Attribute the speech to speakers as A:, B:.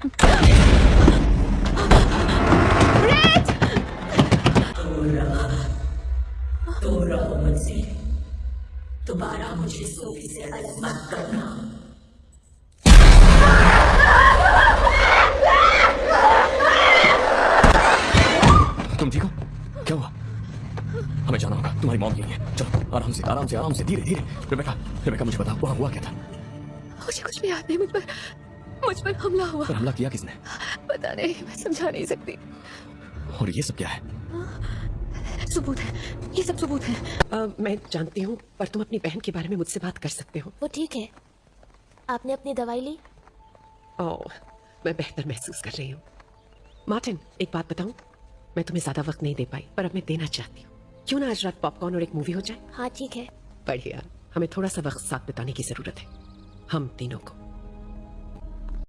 A: तो रहो मुझसे, दोबारा मुझे सोफी से अलग मत करना।
B: तुम ठीक हो? क्या हुआ? हमें जाना होगा, तुम्हारी मॉम यही है। चलो आराम से आराम से आराम से, धीरे धीरे। रेबेका मुझे बताओ वहाँ हुआ क्या था?
C: मुझे कुछ भी याद नहीं। मुझ पर हमला हुआ।
B: पर हमला किया किसने?
C: पता नहीं, मैं समझा नहीं सकती।
B: और ये सब क्या है?
C: सबूत है, ये सब सबूत है। मैं जानती हूँ, पर तुम अपनी बहन के बारे में मुझसे बात कर सकते हो।
D: वो ठीक है। आपने अपनी दवाई ली?
C: ओह, मैं बेहतर महसूस कर रही हूँ। मार्टिन, एक बात बताऊं? मैं तुम्हें ज्यादा वक्त नहीं दे पाई, पर अब मैं देना चाहती हूँ। क्यों ना आज रात पॉपकॉर्न और एक मूवी हो जाए?
D: हाँ ठीक है।
C: बढ़िया। हमें थोड़ा सा वक्त साथ बिताने की जरूरत है, हम तीनों को।